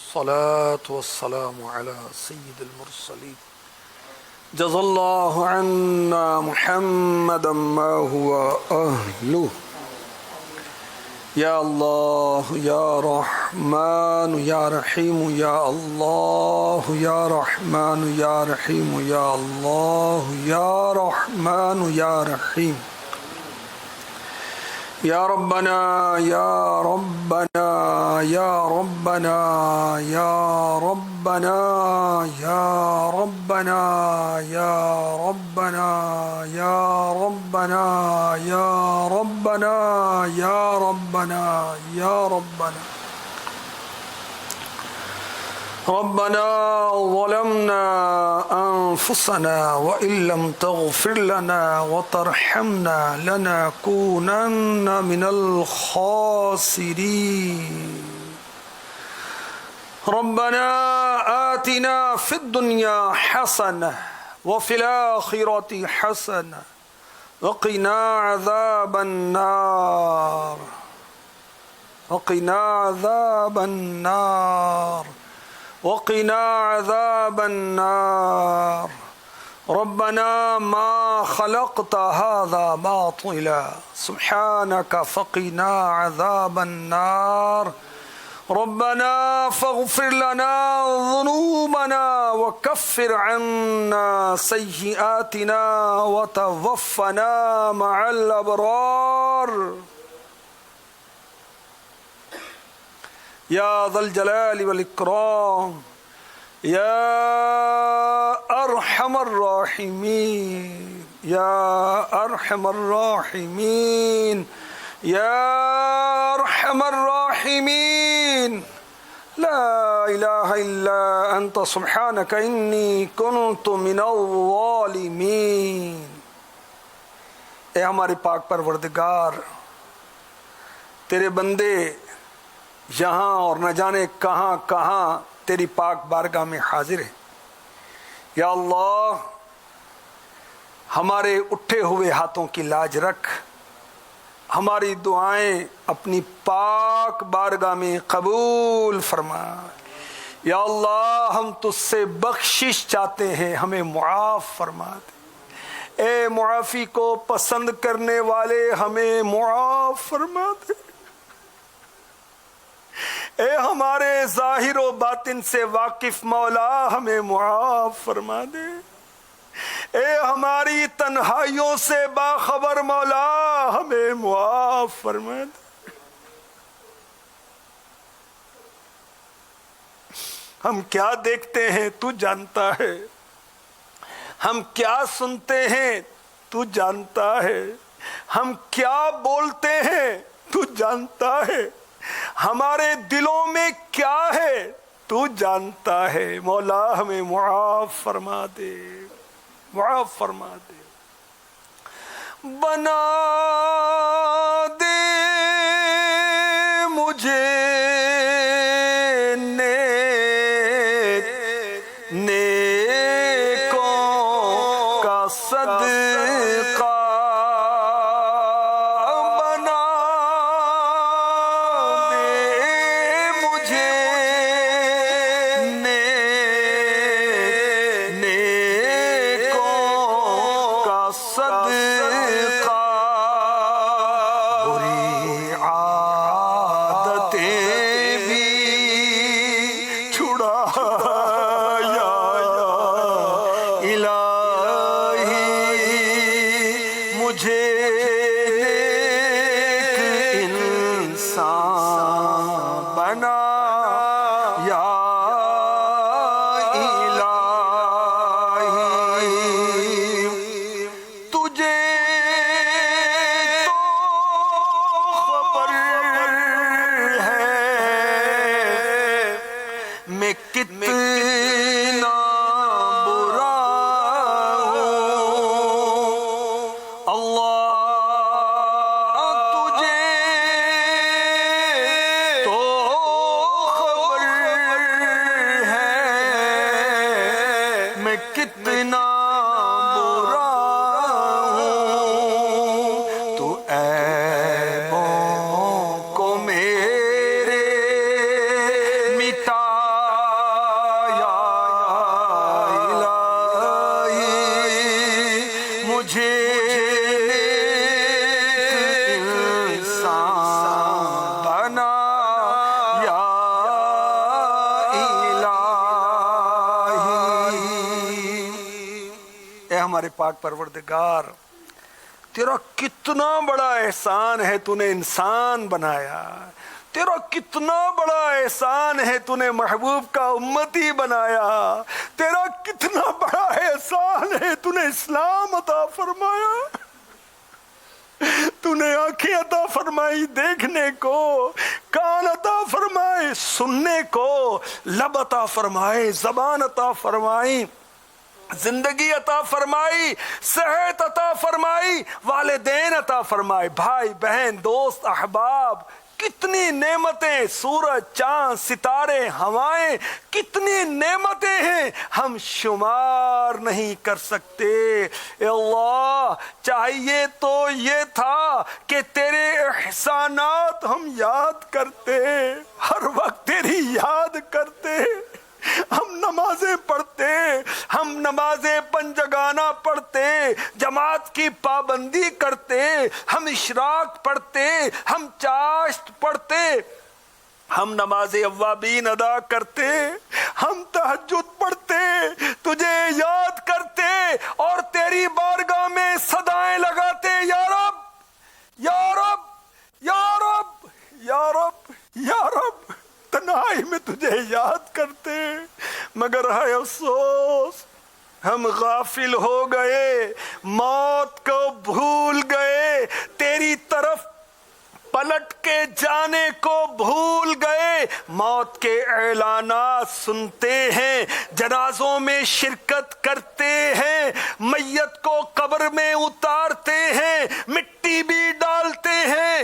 الصلاة والسلام على سيد المرسلين جزا الله عنا محمدا ما هو أهله يا الله يا رحمن يا رحيم يا الله يا رحمن يا رحيم يا الله يا رحمن يا رحيم يا ربنا يا ربنا يا ربنا يا ربنا يا ربنا يا ربنا يا ربنا يا ربنا يا ربنا يا ربنا ربنا ظلمنا أنفسنا وإن لم تغفر لنا وترحمنا لنكونن من الخاسرين ربنا آتنا في الدنيا حسنة وفي الآخرة حسنة وقنا عذاب النار وقنا عذاب النار وقنا عذاب النار ربنا ما خلقت هذا باطلا سبحانك فقنا عذاب النار ربنا فاغفر لنا ذنوبنا وكفر عنا سيئاتنا وتوفنا مع الأبرار يا ذا الجلال والإكرام يا أرحم الراحمين يا أرحم الراحمين يا أرحم الراحمين لا إله إلا أنت سبحانك إني كنت من الظالمين اے ہمارے پاک پروردگار تیرے بندے یہاں اور نہ جانے کہاں کہاں تیری پاک بارگاہ میں حاضر ہے یا اللہ ہمارے اٹھے ہوئے ہاتھوں کی لاج رکھ ہماری دعائیں اپنی پاک بارگاہ میں قبول فرما یا اللہ ہم تجھ سے بخشش چاہتے ہیں ہمیں معاف فرما دے اے معافی کو پسند کرنے والے ہمیں معاف فرما دے اے ہمارے ظاہر و باطن سے واقف مولا ہمیں معاف فرما دے اے ہماری تنہائیوں سے باخبر مولا ہمیں معاف فرما دے ہم کیا دیکھتے ہیں تو جانتا ہے ہم کیا سنتے ہیں تو جانتا ہے ہم کیا بولتے ہیں تو جانتا ہے ہمارے دلوں میں کیا ہے تو جانتا ہے مولا ہمیں معاف فرما دے معاف فرما دے بنا دے مجھے نیکوں کا صدقہ بری عادتیں ہمارے پاک پروردگار تیرا کتنا بڑا احسان ہے تو نے انسان بنایا، تیرا کتنا بڑا احسان ہے تو نے محبوب کا امتی بنایا، تیرا کتنا بڑا احسان ہے تو نے اسلام عطا فرمایا، تو نے آنکھیں عطا فرمائی دیکھنے کو، کان عطا فرمائے سننے کو، لب عطا فرمائے، زبان عطا فرمائی، زندگی عطا فرمائی، صحت عطا فرمائی، والدین عطا فرمائے، بھائی بہن دوست احباب، کتنی نعمتیں، سورج چاند ستارے ہوائیں، کتنی نعمتیں ہیں ہم شمار نہیں کر سکتے۔ اے اللہ چاہیے تو یہ تھا کہ تیرے احسانات ہم یاد کرتے، ہر وقت تیری یاد کرتے، ہم نمازیں پڑھتے، ہم نمازیں پنجگانہ پڑھتے، جماعت کی پابندی کرتے، ہم اشراق پڑھتے، ہم چاشت پڑھتے، ہم نماز اوابین ادا کرتے، ہم تہجد پڑھتے، تجھے یاد کرتے اور تیری بارگاہ میں صدائیں لگاتے، یا رب یا رب یا رب یا رب یا رب، تنہائی میں تجھے یاد کرتے، مگر ہے افسوس ہم غافل ہو گئے، موت کو بھول گئے، تیری طرف پلٹ کے جانے کو بھول گئے، موت کے اعلانات سنتے ہیں، جنازوں میں شرکت کرتے ہیں، میت کو قبر میں اتارتے ہیں، مٹی بھی ڈالتے ہیں،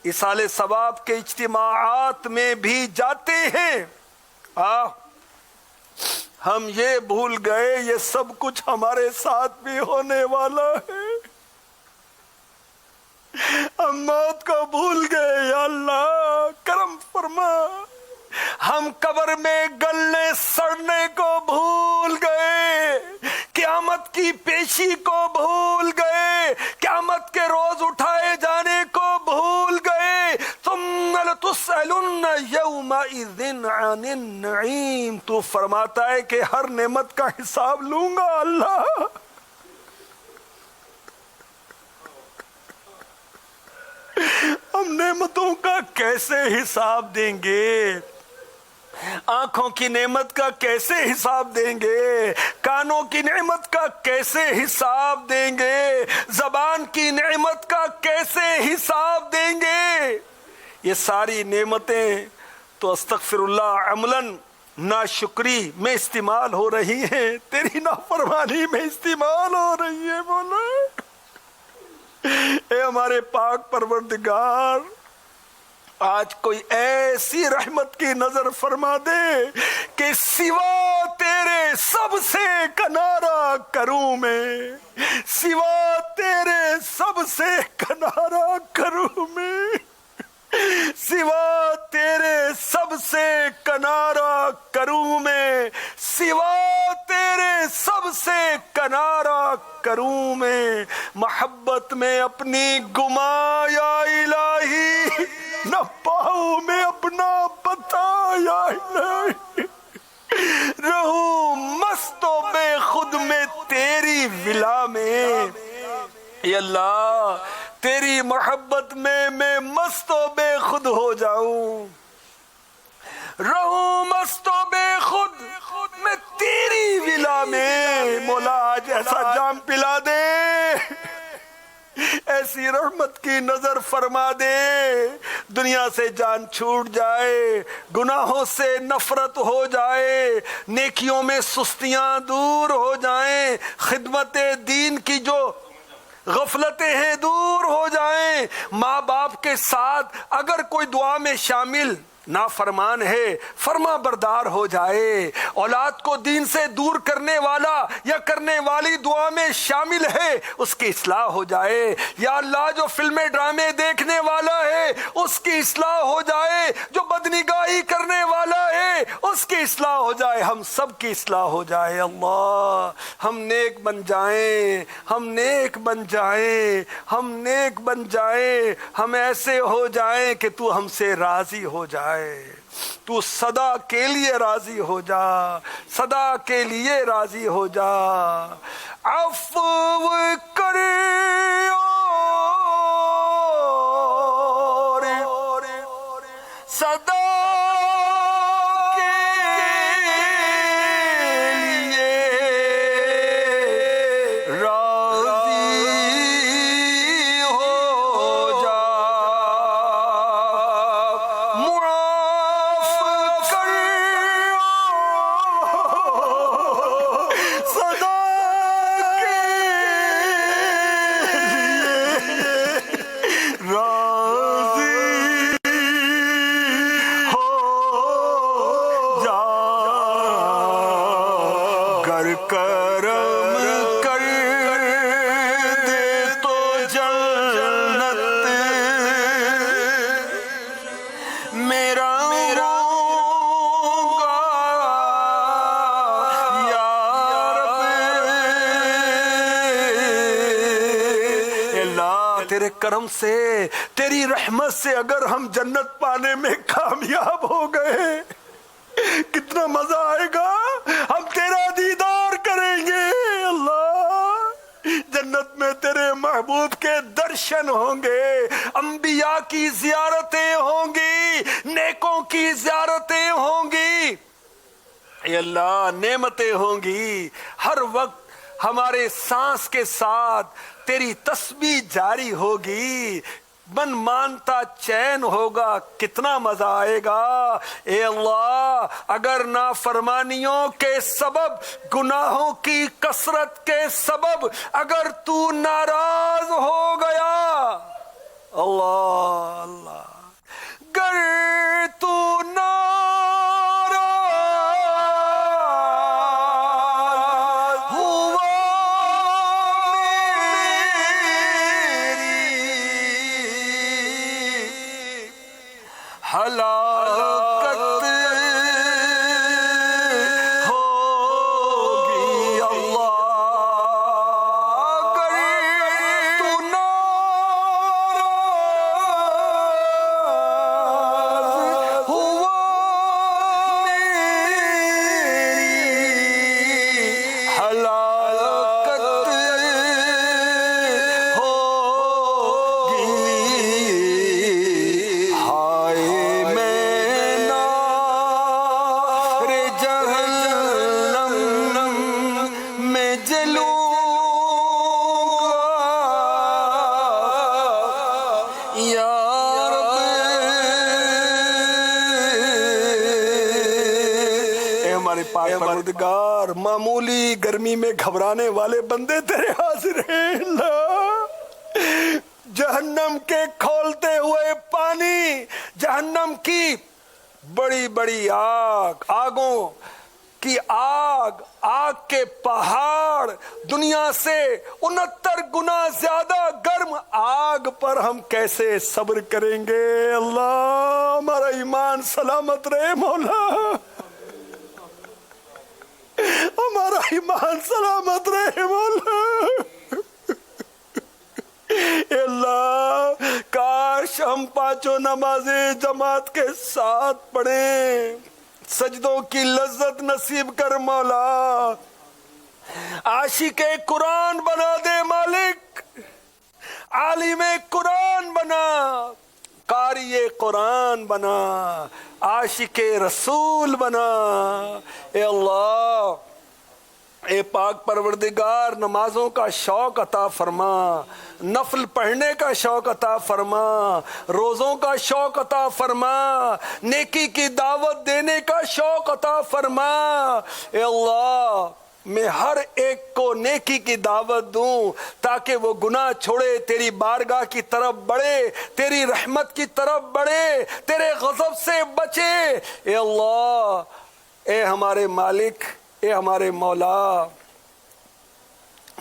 ایصال ثواب کے اجتماعات میں بھی جاتے ہیں۔ ہم یہ بھول گئے یہ سب کچھ ہمارے ساتھ بھی ہونے والا ہے، ہم موت کو بھول گئے، یا اللہ کرم فرما، ہم قبر میں گلنے سڑنے کو بھول گئے، قیامت کی پیشی کو بھول گئے، قیامت کے روز اٹھائے جانے کو بھول گئے، ثم لتسألن یومئذ عن النعیم، تو فرماتا ہے کہ ہر نعمت کا حساب لوں گا اللہ۔ ہم نعمتوں کا کیسے حساب دیں گے؟ آنکھوں کی نعمت کا کیسے حساب دیں گے؟ کانوں کی نعمت کا کیسے حساب دیں گے؟ زبان کی نعمت کا کیسے حساب دیں گے؟ یہ ساری نعمتیں تو استغفر اللہ عملاً ناشکری میں استعمال ہو رہی ہیں، تیری نافرمانی میں استعمال ہو رہی ہے۔ بولا اے ہمارے پاک پروردگار، آج کوئی ایسی رحمت کی نظر فرما دے کہ سوا تیرے سب سے کنارہ کروں میں، سوا تیرے سب سے کنارہ کروں میں، سوا تیرے سب سے کنارہ کروں میں، سوا تیرے سب سے کنارہ کروں میں، محبت میں اپنی گما یا الہی، نہ پاؤں میں اپنا پتا یا الہی، رہوں مست و بے خود میں تیری ولا میں، یا اللہ تیری محبت میں مست و بے خود ہو جاؤں، رہوں مست و بے خود میں تیری ولا میں، مولا آج ایسا جام پلا دے، ایسی رحمت کی نظر فرما دے، دنیا سے جان چھوٹ جائے، گناہوں سے نفرت ہو جائے، نیکیوں میں سستیاں دور ہو جائیں، خدمت دین کی جو غفلتیں ہیں دور ہو جائیں، ماں باپ کے ساتھ اگر کوئی دعا میں شامل نافرمان ہے فرما بردار ہو جائے، اولاد کو دین سے دور کرنے والا یا کرنے والی دعا میں شامل ہے اس کی اصلاح ہو جائے، یا اللہ جو فلمیں ڈرامے دیکھنے والا ہے اس کی اصلاح ہو جائے، جو بدنگاہی کرنے والا ہے اس کی اصلاح ہو جائے، ہم سب کی اصلاح ہو جائے۔ اللہ ہم نیک بن جائیں، ہم نیک بن جائیں، ہم نیک بن جائیں، ہم ایسے ہو جائیں کہ تو ہم سے راضی ہو جائے۔ تو صدا کے لیے راضی ہو جا، صدا کے لیے راضی ہو جا۔ عفو کر اور صدا تیرے کرم سے، تیری رحمت سے اگر ہم جنت پانے میں کامیاب ہو گئے، کتنا مزہ آئے گا، ہم تیرا دیدار کریں گے اللہ۔ جنت میں تیرے محبوب کے درشن ہوں گے، انبیاء کی زیارتیں ہوں گی، نیکوں کی زیارتیں ہوں گی، اے اللہ نعمتیں ہوں گی، ہر وقت ہمارے سانس کے ساتھ تیری تسبیح جاری ہوگی، من مانتا چین ہوگا، کتنا مزہ آئے گا۔ اے اللہ اگر نافرمانیوں کے سبب، گناہوں کی کثرت کے سبب اگر تو ناراض ہو گیا، اللہ اللہ گر تو پروردگار، معمولی گرمی میں گھبرانے والے بندے تیرے حاضر ہیں اللہ۔ جہنم کے کھولتے ہوئے پانی، جہنم کی بڑی بڑی آگوں کی آگ کے پہاڑ، دنیا سے 69 گنا زیادہ گرم آگ پر ہم کیسے صبر کریں گے اللہ؟ ہمارا ایمان سلامت رہے مولا، ہمارا ایمان سلامت رہے مولا۔ اے اللہ کاش ہم پانچوں نمازیں جماعت کے ساتھ پڑھیں، سجدوں کی لذت نصیب کر مولا، عاشق قرآن بنا دے مالک، عالم قرآن بنا، قاری قرآن بنا، عاشق رسول بنا۔ اے اللہ اے پاک پروردگار، نمازوں کا شوق عطا فرما، نفل پڑھنے کا شوق عطا فرما، روزوں کا شوق عطا فرما، نیکی کی دعوت دینے کا شوق عطا فرما۔ اے اللہ میں ہر ایک کو نیکی کی دعوت دوں تاکہ وہ گناہ چھوڑے، تیری بارگاہ کی طرف بڑھے، تیری رحمت کی طرف بڑھے، تیرے غضب سے بچے۔ اے اللہ اے ہمارے مالک، اے ہمارے مولا،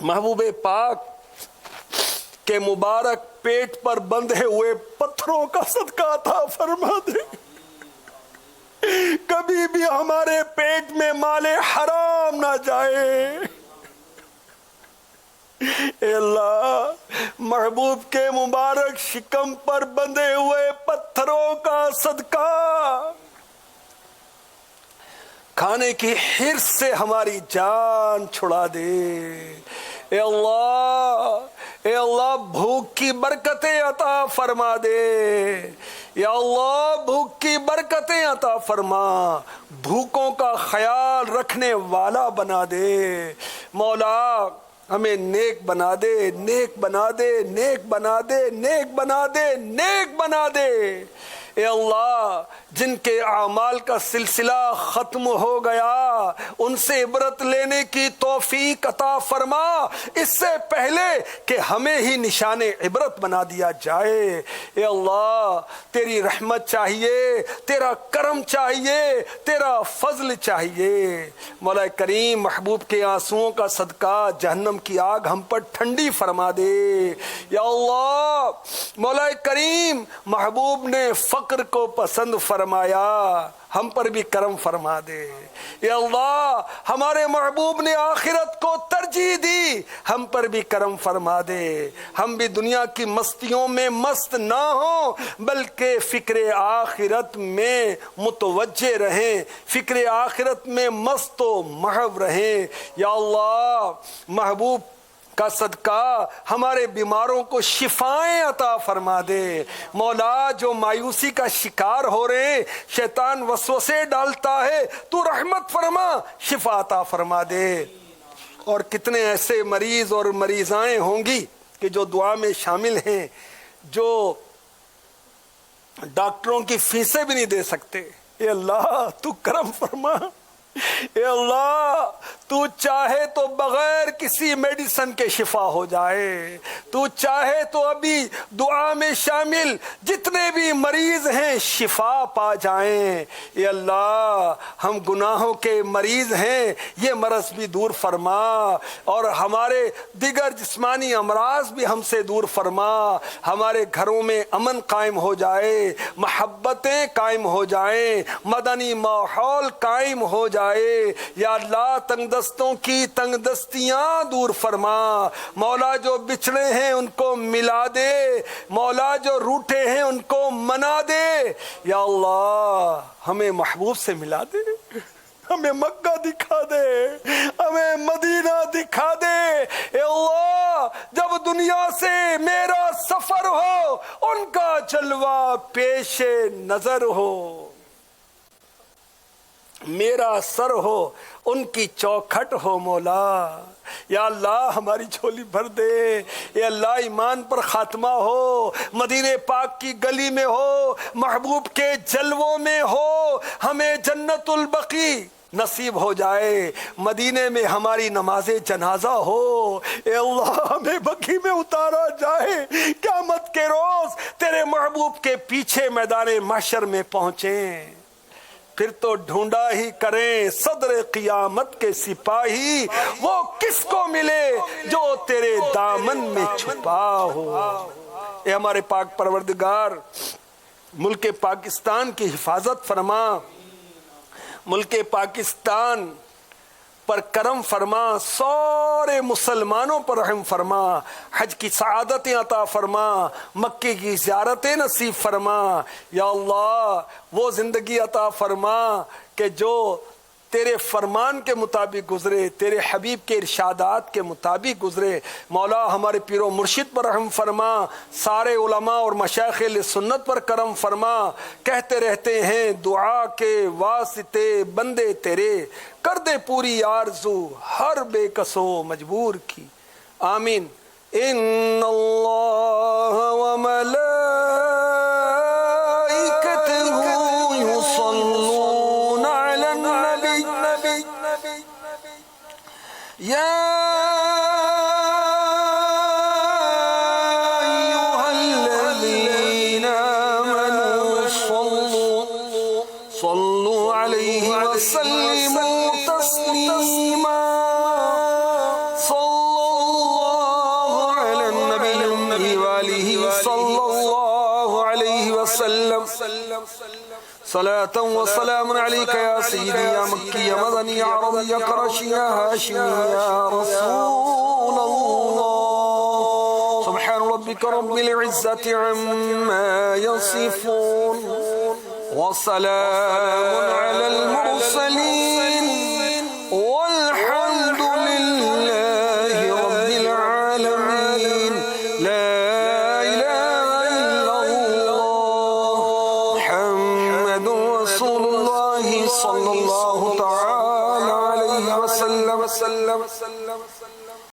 محبوب پاک کے مبارک پیٹ پر بندھے ہوئے پتھروں کا صدقہ عطا فرما دے، کبھی بھی ہمارے پیٹ میں مال حرام نہ جائے۔ اے اللہ محبوب کے مبارک شکم پر بندھے ہوئے پتھروں کا صدقہ کھانے کی حرص سے ہماری جان چھڑا دے۔ اے اللہ بھوک کی برکتیں عطا فرما دے۔ یا اللہ بھوک کی برکتیں عطا فرما، بھوکوں کا خیال رکھنے والا بنا دے۔ مولا ہمیں نیک بنا دے، نیک بنا دے، نیک بنا دے، نیک بنا دے، نیک بنا دے۔ اے اللہ جن کے اعمال کا سلسلہ ختم ہو گیا ان سے عبرت لینے کی توفیق عطا فرما، اس سے پہلے کہ ہمیں ہی نشان عبرت بنا دیا جائے۔ اے اللہ تیری رحمت چاہیے، تیرا کرم چاہیے، تیرا فضل چاہیے۔ مولا کریم محبوب کے آنسوؤں کا صدقہ جہنم کی آگ ہم پر ٹھنڈی فرما دے۔ یا اللہ مولا کریم محبوب نے فقر کو پسند فرمایا، ہم پر بھی کرم فرما دے۔ یا اللہ ہمارے محبوب نے آخرت کو ترجیح دی، ہم پر بھی کرم فرما دے۔ ہم بھی دنیا کی مستیوں میں مست نہ ہوں بلکہ فکر آخرت میں متوجہ رہیں، فکر آخرت میں مست و محو رہیں۔ یا اللہ محبوب کا صدقہ ہمارے بیماروں کو شفائیں عطا فرما دے۔ مولا جو مایوسی کا شکار ہو رہے ہیں، شیطان وسوسے ڈالتا ہے، تو رحمت فرما، شفا عطا فرما دے۔ اور کتنے ایسے مریض اور مریضائیں ہوں گی کہ جو دعا میں شامل ہیں، جو ڈاکٹروں کی فیسیں بھی نہیں دے سکتے۔ اے اللہ تو کرم فرما۔ اے اللہ تو چاہے تو بغیر کسی میڈیسن کے شفا ہو جائے، تو چاہے تو ابھی دعا میں شامل جتنے بھی مریض ہیں شفا پا جائیں۔ اے اللہ ہم گناہوں کے مریض ہیں، یہ مرض بھی دور فرما، اور ہمارے دیگر جسمانی امراض بھی ہم سے دور فرما۔ ہمارے گھروں میں امن قائم ہو جائے، محبتیں قائم ہو جائیں، مدنی ماحول قائم ہو جائے۔ یا اللہ تنگ دستوں کی تنگ دستیاں دور فرما۔ مولا جو بچھڑے ہیں ان کو ملا دے، مولا جو روٹھے ہیں ان کو منا دے۔ یا اللہ ہمیں محبوب سے ملا دے، ہمیں مکہ دکھا دے، ہمیں مدینہ دکھا دے۔ اے اللہ جب دنیا سے میرا سفر ہو ان کا جلوہ پیش نظر ہو، میرا سر ہو ان کی چوکھٹ ہو۔ مولا یا اللہ ہماری جھولی بھر دے۔ اے اللہ ایمان پر خاتمہ ہو، مدینے پاک کی گلی میں ہو، محبوب کے جلووں میں ہو، ہمیں جنت البقیع نصیب ہو جائے، مدینے میں ہماری نماز جنازہ ہو۔ اے اللہ ہمیں بقیع میں اتارا جائے، قیامت کے روز تیرے محبوب کے پیچھے میدان محشر میں پہنچیں، پھر تو ڈھونڈا ہی کریں صدر قیامت کے سپاہی، وہ کس کو ملے جو تیرے دامن میں چھپا ہو۔ اے ہمارے پاک پروردگار ملک پاکستان کی حفاظت فرما، ملک پاکستان پر کرم فرما، سارے مسلمانوں پر رحم فرما، حج کی سعادتیں عطا فرما، مکے کی زیارتیں نصیب فرما۔ یا اللہ وہ زندگی عطا فرما کہ جو تیرے فرمان کے مطابق گزرے، تیرے حبیب کے ارشادات کے مطابق گزرے۔ مولا ہمارے پیر و مرشد پر رحم فرما، سارے علماء اور مشائخ اہل سنت پر کرم فرما۔ کہتے رہتے ہیں دعا کے واسطے بندے تیرے، کر دے پوری آرزو ہر بے کس و مجبور کی، آمین۔ ان اللہ و یا ایھا الذین آمنوا صلوا علیہ وسلموا تسلیما، صلی اللہ علی النبی وآلہ صلی اللہ علیہ وسلم، صلاة و سلام علیک یا سیدی یا مکی یا مدنی یا عربی یا قرشی یا ہاشمی یا رسول اللہ۔ سبحان ربک رب العزت عما یصفون وسلام علی المرسلین وسلم